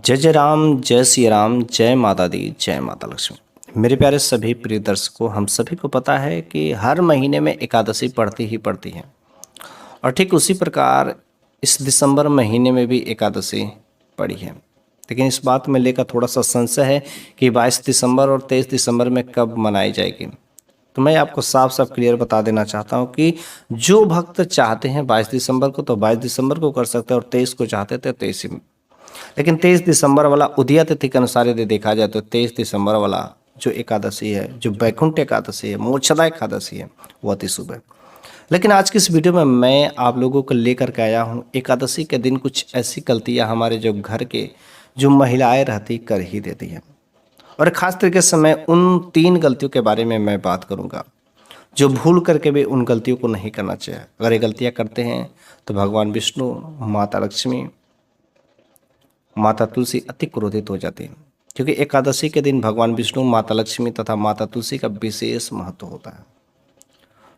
जय जय राम, जय श्री राम, जय माता दी, जय माता लक्ष्मी। मेरे प्यारे सभी प्रिय दर्शकों, हम सभी को पता है कि हर महीने में एकादशी पड़ती ही पड़ती है और ठीक उसी प्रकार इस दिसंबर महीने में भी एकादशी पड़ी है। लेकिन इस बात में लेकर थोड़ा सा संशय है कि 22 दिसंबर और 23 दिसंबर में कब मनाई जाएगी। तो मैं आपको साफ साफ क्लियर बता देना चाहता हूं कि जो भक्त चाहते हैं 22 दिसंबर को तो 22 दिसंबर को कर सकते हैं और 23 को चाहते थे 23 में। लेकिन 23 दिसंबर वाला उदया तिथि के अनुसार यदि देखा जाए तो 23 दिसंबर वाला जो एकादशी है, जो वैकुंठ एकादशी है, मोक्षदा एकादशी है, वो अति शुभ है। लेकिन आज की इस वीडियो में मैं आप लोगों को लेकर के आया हूँ एकादशी के दिन कुछ ऐसी गलतियाँ हमारे जो घर के जो महिलाएं रहती कर ही देती हैं। और खास तरीके से मैं उन 3 गलतियों के बारे में मैं बात करूँगा जो भूल करके भी उन गलतियों को नहीं करना चाहिए। अगर ये गलतियाँ करते हैं तो भगवान विष्णु, माता लक्ष्मी, माता तुलसी अति क्रोधित हो जाती हैं, क्योंकि एकादशी के दिन भगवान विष्णु, माता लक्ष्मी तथा माता तुलसी का विशेष महत्व होता है।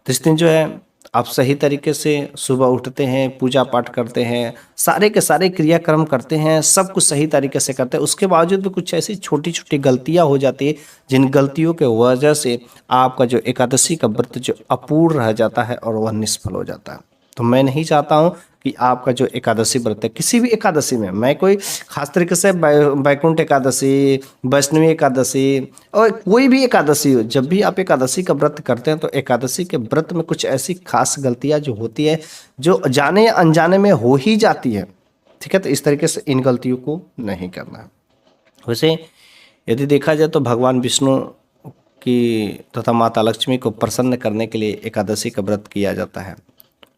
तो इस दिन जो है आप सही तरीके से सुबह उठते हैं, पूजा पाठ करते हैं, सारे के सारे क्रियाक्रम करते हैं, सब कुछ सही तरीके से करते हैं। उसके बावजूद भी कुछ ऐसी छोटी छोटी गलतियां हो जाती है जिन गलतियों के वजह से आपका जो एकादशी का व्रत जो अपूर्ण रह जाता है और वह निष्फल हो जाता है। तो मैं नहीं चाहता हूं कि आपका जो एकादशी व्रत है, किसी भी एकादशी में, मैं कोई खास तरीके से वैकुंठ एकादशी, वैष्णवी एकादशी और कोई भी एकादशी हो, जब भी आप एकादशी का व्रत करते हैं तो एकादशी के व्रत में कुछ ऐसी खास गलतियां जो होती है जो जाने या अनजाने में हो ही जाती है। ठीक है, तो इस तरीके से इन गलतियों को नहीं करना है। वैसे यदि देखा जाए तो भगवान विष्णु की तथा माता लक्ष्मी को प्रसन्न करने के लिए एकादशी का व्रत किया जाता है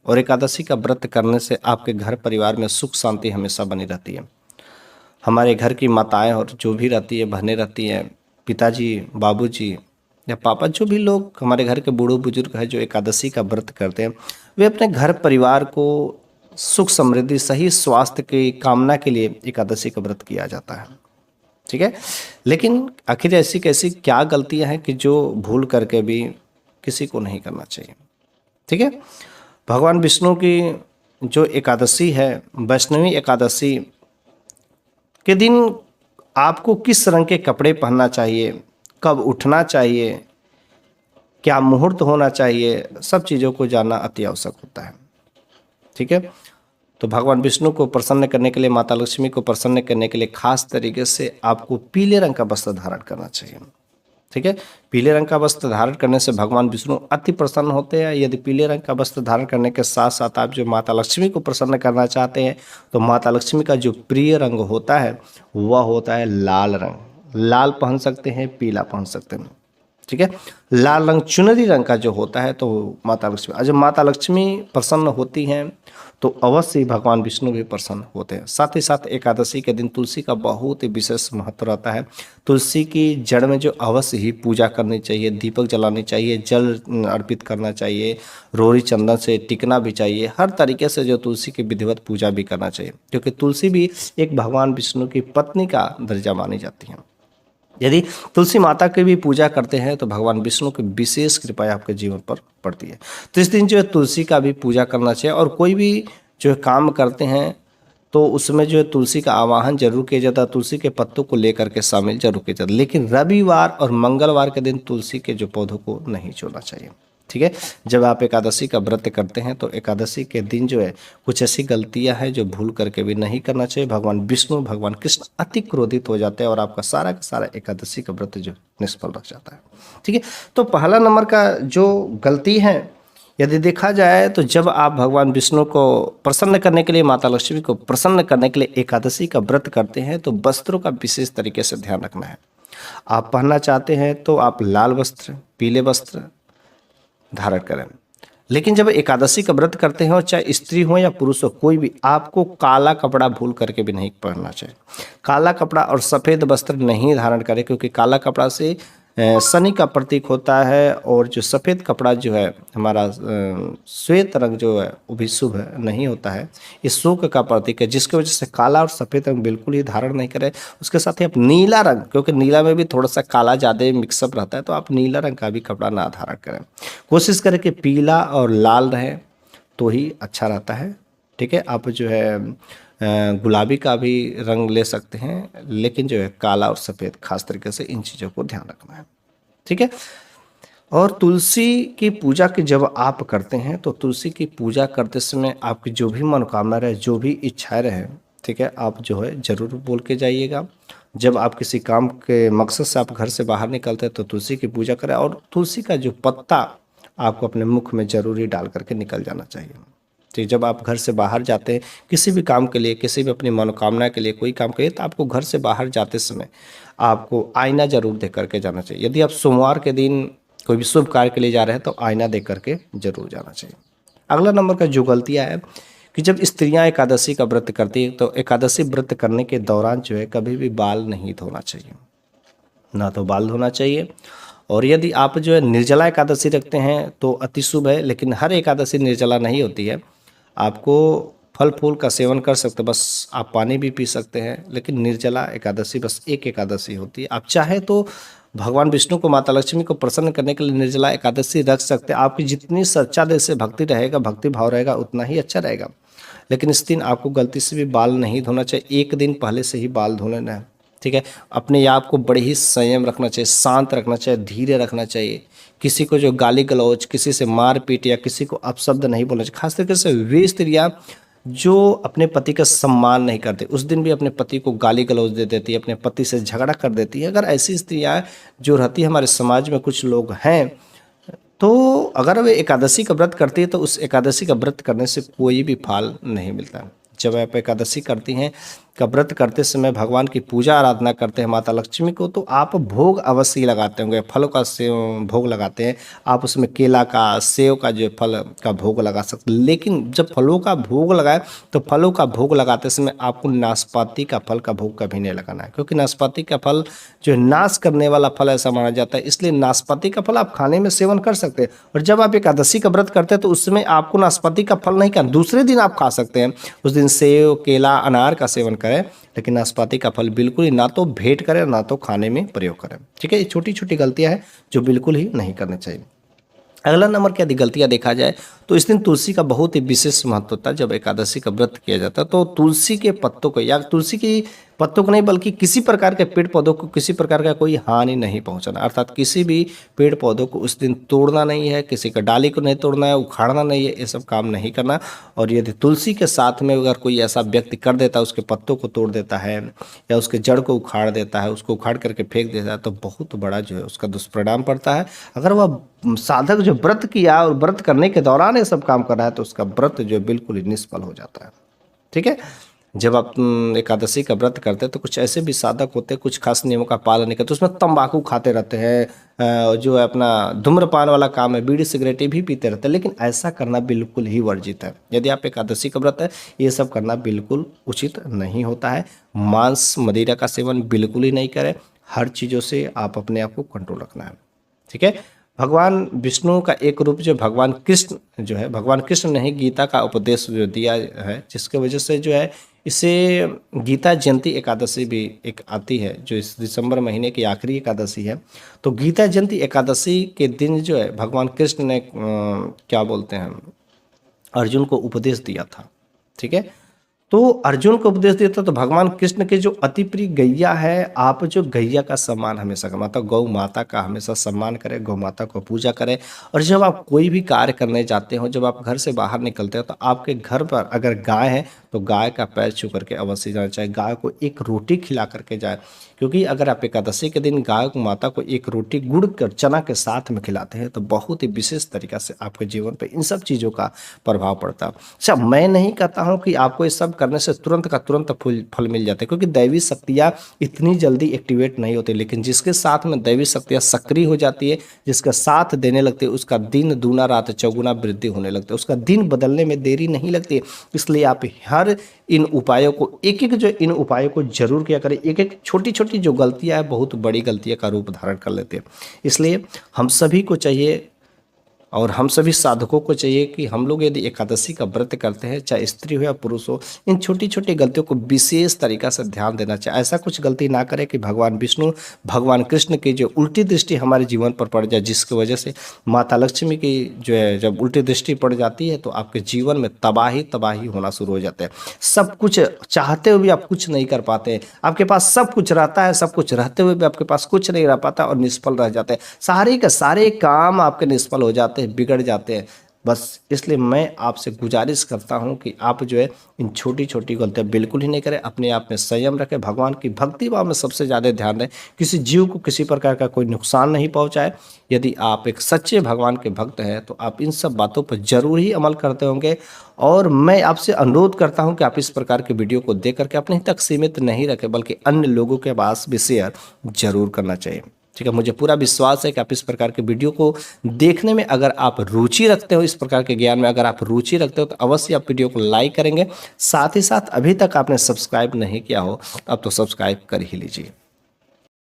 और एकादशी का व्रत करने से आपके घर परिवार में सुख शांति हमेशा बनी रहती है। हमारे घर की माताएं और जो भी रहती है, बहनें रहती हैं, पिताजी, बाबूजी या पापा, जो भी लोग हमारे घर के बूढ़े बुजुर्ग हैं जो एकादशी का व्रत करते हैं, वे अपने घर परिवार को सुख समृद्धि, सही स्वास्थ्य की कामना के लिए एकादशी का व्रत किया जाता है। ठीक है, लेकिन आखिर ऐसी कैसी क्या गलतियां हैं कि जो भूल करके भी किसी को नहीं करना चाहिए। ठीक है, भगवान विष्णु की जो एकादशी है, वैष्णवी एकादशी के दिन आपको किस रंग के कपड़े पहनना चाहिए, कब उठना चाहिए, क्या मुहूर्त होना चाहिए, सब चीज़ों को जानना अति आवश्यक होता है। ठीक है, तो भगवान विष्णु को प्रसन्न करने के लिए, माता लक्ष्मी को प्रसन्न करने के लिए खास तरीके से आपको पीले रंग का वस्त्र धारण करना चाहिए। ठीक है, पीले रंग का वस्त्र धारण करने से भगवान विष्णु अति प्रसन्न होते हैं। यदि पीले रंग का वस्त्र धारण करने के साथ साथ आप जो माता लक्ष्मी को प्रसन्न करना चाहते हैं तो माता लक्ष्मी का जो प्रिय रंग होता है वह होता है लाल रंग। लाल पहन सकते हैं, पीला पहन सकते हैं। ठीक है, लाल रंग चुनरी रंग का जो होता है तो माता लक्ष्मी, जब माता लक्ष्मी प्रसन्न होती हैं तो अवश्य ही भगवान विष्णु भी प्रसन्न होते हैं। साथ ही साथ एकादशी के दिन तुलसी का बहुत ही विशेष महत्व रहता है। तुलसी की जड़ में जो अवश्य ही पूजा करनी चाहिए, दीपक जलानी चाहिए, जल अर्पित करना चाहिए, रोरी चंदन से टिकना भी चाहिए, हर तरीके से जो तुलसी की विधिवत पूजा भी करना चाहिए, क्योंकि तुलसी भी एक भगवान विष्णु की पत्नी का दर्जा मानी जाती है। यदि तुलसी माता की भी पूजा करते हैं तो भगवान विष्णु की विशेष कृपा आपके जीवन पर पड़ती है। तो इस दिन जो है तुलसी का भी पूजा करना चाहिए और कोई भी जो है काम करते हैं तो उसमें जो है तुलसी का आवाहन जरूर किया जाता है, तुलसी के पत्तों को लेकर के शामिल जरूर किया जाता है। लेकिन रविवार और मंगलवार के दिन तुलसी के जो पौधों को नहीं छोड़ना चाहिए। ठीक है, जब आप एकादशी का व्रत करते हैं तो एकादशी के दिन जो है कुछ ऐसी गलतियां हैं जो भूल करके भी नहीं करना चाहिए। भगवान विष्णु, भगवान कृष्ण अति क्रोधित हो जाते हैं और आपका सारा का सारा एकादशी का व्रत जो निष्फल रह जाता है। ठीक है, तो पहला नंबर का जो गलती है, यदि देखा जाए तो जब आप भगवान विष्णु को प्रसन्न करने के लिए, माता लक्ष्मी को प्रसन्न करने के लिए एकादशी का व्रत करते हैं तो वस्त्रों का विशेष तरीके से ध्यान रखना है। आप पहनना चाहते हैं तो आप लाल वस्त्र, पीले वस्त्र धारण करें। लेकिन जब एकादशी का व्रत करते हैं और चाहे स्त्री हो या पुरुष हो, कोई भी, आपको काला कपड़ा भूल करके भी नहीं पहनना चाहिए। काला कपड़ा और सफ़ेद वस्त्र नहीं धारण करें, क्योंकि काला कपड़ा से शनि का प्रतीक होता है और जो सफ़ेद कपड़ा जो है हमारा श्वेत रंग जो है वो भी शुभ नहीं होता है, ये शोक का प्रतीक है, जिसकी वजह से काला और सफ़ेद रंग बिल्कुल ही धारण नहीं करें। उसके साथ ही आप नीला रंग, क्योंकि नीला में भी थोड़ा सा काला ज़्यादा मिक्सअप रहता है, तो आप नीला रंग का भी कपड़ा ना धारण करें। कोशिश करें कि पीला और लाल रहे तो ही अच्छा रहता है। ठीक है, आप जो है गुलाबी का भी रंग ले सकते हैं, लेकिन जो है काला और सफ़ेद खास तरीके से इन चीज़ों को ध्यान रखना है। ठीक है। और तुलसी की पूजा की जब आप करते हैं तो तुलसी की पूजा करते समय आपकी जो भी मनोकामना रहे, जो भी इच्छाएं रहे, ठीक है, आप जो है ज़रूर बोल के जाइएगा। जब आप किसी काम के मकसद से आप घर से बाहर निकलते हैं तो तुलसी की पूजा करें, और तुलसी का जो पत्ता आपको अपने मुख में ज़रूरी डाल करके निकल जाना चाहिए। ठीक, जब आप घर से बाहर जाते हैं किसी भी काम के लिए, किसी भी अपनी मनोकामना के लिए, कोई काम के लिए, तो आपको घर से बाहर जाते समय आपको आईना ज़रूर देख करके जाना चाहिए। यदि आप सोमवार के दिन कोई भी शुभ कार्य के लिए जा रहे हैं तो आईना देख करके जरूर जाना चाहिए। अगला नंबर का जो गलतियाँ है कि जब स्त्रियां एकादशी का व्रत करती है तो एकादशी व्रत करने के दौरान जो है कभी भी बाल नहीं धोना चाहिए, ना तो बाल धोना चाहिए। और यदि आप जो है निर्जला एकादशी रखते हैं तो अति शुभ है, लेकिन हर एकादशी निर्जला नहीं होती है। आपको फल फूल का सेवन कर सकते हैं, बस आप पानी भी पी सकते हैं, लेकिन निर्जला एकादशी बस एक एकादशी होती है। आप चाहे तो भगवान विष्णु को, माता लक्ष्मी को प्रसन्न करने के लिए निर्जला एकादशी रख सकते हैं। आपकी जितनी सच्चा दिल से भक्ति रहेगा, भक्ति भाव रहेगा, उतना ही अच्छा रहेगा। लेकिन इस दिन आपको गलती से भी बाल नहीं धोना चाहिए, एक दिन पहले से ही बाल धो लेना है। ठीक है। अपने आप को बड़े ही संयम रखना चाहिए, शांत रखना चाहिए, धीरे रखना चाहिए। किसी को जो गाली गलौज, किसी से मारपीट या किसी को अपशब्द नहीं बोलना चाहिए। खास तरीके से वे स्त्रियाँ जो अपने पति का सम्मान नहीं करते, उस दिन भी अपने पति को गाली गलौज दे देती है, अपने पति से झगड़ा कर देती है। अगर ऐसी स्त्रियाँ जो रहती है, हमारे समाज में कुछ लोग हैं, तो अगर वे एकादशी का व्रत करती है तो उस एकादशी का व्रत करने से कोई भी फल नहीं मिलता। जब आप एकादशी करती हैं का व्रत करते समय भगवान की पूजा आराधना करते हैं माता लक्ष्मी को, तो आप भोग अवश्य लगाते होंगे, फलों का भोग लगाते हैं। आप उसमें केला का, सेव का जो फल का भोग लगा सकते हैं। लेकिन जब फलों का भोग लगाए तो फलों का भोग लगाते समय आपको नाशपाती का फल का भोग कभी नहीं लगाना है, क्योंकि नाशपाती का फल जो है नाश करने वाला फल ऐसा माना जाता है। इसलिए नाशपाती का फल आप खाने में सेवन कर सकते हैं। और जब आप एकादशी का व्रत करते हैं तो उस समय आपको नाशपाती का फल नहीं खाना, दूसरे दिन आप खा सकते हैं। उस दिन सेव, केला, अनार का सेवन करें, लेकिन नाशपाती का फल बिल्कुल ही ना तो भेंट करें ना तो खाने में प्रयोग करें। ठीक है। ये छोटी छोटी गलतियां हैं जो बिल्कुल ही नहीं करनी चाहिए। अगला नंबर की यदि गलतियां देखा जाए तो इस दिन तुलसी का बहुत ही विशेष महत्व होता है। जब एकादशी का व्रत किया जाता है तो तुलसी के पत्तों को, या तुलसी की पत्तों को नहीं बल्कि किसी प्रकार के पेड़ पौधों को किसी प्रकार का कोई हानि नहीं पहुंचाना, अर्थात किसी भी पेड़ पौधों को उस दिन तोड़ना नहीं है, किसी का डाली को नहीं तोड़ना है, उखाड़ना नहीं है, ये सब काम नहीं करना। और यदि तुलसी के साथ में अगर कोई ऐसा व्यक्ति कर देता है, उसके पत्तों को तोड़ देता है या उसके जड़ को उखाड़ देता है, उसको उखाड़ करके फेंक देता है, तो बहुत बड़ा जो है उसका दुष्परिणाम पड़ता है। अगर वह साधक जो व्रत किया और व्रत करने के दौरान ये सब काम कर रहा है तो उसका व्रत जो बिल्कुल ही निष्फल हो जाता है। ठीक है। जब आप एकादशी का व्रत करते हैं तो कुछ ऐसे भी साधक होते हैं, कुछ खास नियमों का पालन नहीं करते, उसमें तंबाकू खाते रहते हैं, जो है अपना धूम्रपान वाला काम है, बीड़ी सिगरेटें भी पीते रहते हैं। लेकिन ऐसा करना बिल्कुल ही वर्जित है। यदि आप एकादशी का व्रत है, ये सब करना बिल्कुल उचित नहीं होता है। मांस मदिरा का सेवन बिल्कुल ही नहीं करें। हर चीज़ों से आप अपने आप को कंट्रोल रखना है। ठीक है। भगवान विष्णु का एक रूप जो भगवान कृष्ण जो है, भगवान कृष्ण ने ही गीता का उपदेश जो दिया है, जिसके वजह से जो है इसे गीता जयंती एकादशी भी एक आती है, जो इस दिसंबर महीने की आखिरी एकादशी है। तो गीता जयंती एकादशी के दिन जो है भगवान कृष्ण ने क्या बोलते हैं, अर्जुन को उपदेश दिया था। ठीक है। तो अर्जुन को उपदेश देता तो भगवान कृष्ण के जो अति प्रिय गैया है, आप जो गैया का सम्मान हमेशा करें, मतलब गौ माता का हमेशा सम्मान करें, गौ माता को पूजा करें। और जब आप कोई भी कार्य करने जाते हो, जब आप घर से बाहर निकलते हो, तो आपके घर पर अगर गाय है तो गाय का पैर छू करके अवश्य जाना चाहिए। गाय को एक रोटी खिला करके जाए, क्योंकि अगर आप एकादशी के दिन गाय को, माता को एक रोटी गुड़ कर चना के साथ में खिलाते हैं तो बहुत ही विशेष तरीका से आपके जीवन पर इन सब चीज़ों का प्रभाव पड़ता है। अच्छा, मैं नहीं कहता हूँ कि आपको ये सब करने से तुरंत का तुरंत फल मिल जाता है, क्योंकि दैवी शक्तियाँ इतनी जल्दी एक्टिवेट नहीं होती। लेकिन जिसके साथ में दैवी शक्तियाँ सक्रिय हो जाती है, जिसका साथ देने लगती है, उसका दिन दूना रात चौगुना वृद्धि होने लगती है, उसका दिन बदलने में देरी नहीं लगती है। इसलिए आप हर इन उपायों को, एक एक जो इन उपायों को जरूर किया करें। एक एक छोटी छोटी जो गलतियां हैं बहुत बड़ी गलतियों का रूप धारण कर लेते हैं। इसलिए हम सभी को चाहिए और हम सभी साधकों को चाहिए कि हम लोग यदि एकादशी का व्रत करते हैं, चाहे स्त्री हो या पुरुष हो, इन छोटी छोटी गलतियों को विशेष तरीका से ध्यान देना चाहिए। ऐसा कुछ गलती ना करें कि भगवान विष्णु, भगवान कृष्ण की जो उल्टी दृष्टि हमारे जीवन पर पड़ जाए, जिसकी वजह से माता लक्ष्मी की जो है जब उल्टी दृष्टि पड़ जाती है तो आपके जीवन में तबाही तबाही होना शुरू हो जाता है। सब कुछ चाहते हुए भी आप कुछ नहीं कर पाते, आपके पास सब कुछ रहता है, सब कुछ रहते हुए भी आपके पास कुछ नहीं रह पाता और निष्फल रह जाते हैं। सारे के सारे काम आपके निष्फल हो जाते हैं, बिगड़ जाते हैं। बस इसलिए मैं आपसे गुजारिश करता हूं कि आप जो है इन छोटी छोटी गलतियां बिल्कुल ही नहीं करें, अपने आप में संयम रखें, भगवान की भक्ति भाव में सबसे ज़्यादा ध्यान दें, किसी जीव को किसी प्रकार का कोई नुकसान नहीं पहुंचाए। यदि आप एक सच्चे भगवान के भक्त हैं तो आप इन सब बातों पर जरूर ही अमल करते होंगे। और मैं आपसे अनुरोध करता हूं कि आप इस प्रकार के वीडियो को देख करके अपने ही तक सीमित नहीं रखें, बल्कि अन्य लोगों के पास भी शेयर जरूर करना चाहिए। ठीक है, मुझे पूरा विश्वास है कि आप इस प्रकार के वीडियो को देखने में अगर आप रुचि रखते हो, इस प्रकार के ज्ञान में अगर आप रुचि रखते हो, तो अवश्य आप वीडियो को लाइक करेंगे। साथ ही साथ अभी तक आपने सब्सक्राइब नहीं किया हो, अब तो सब्सक्राइब कर ही लीजिए।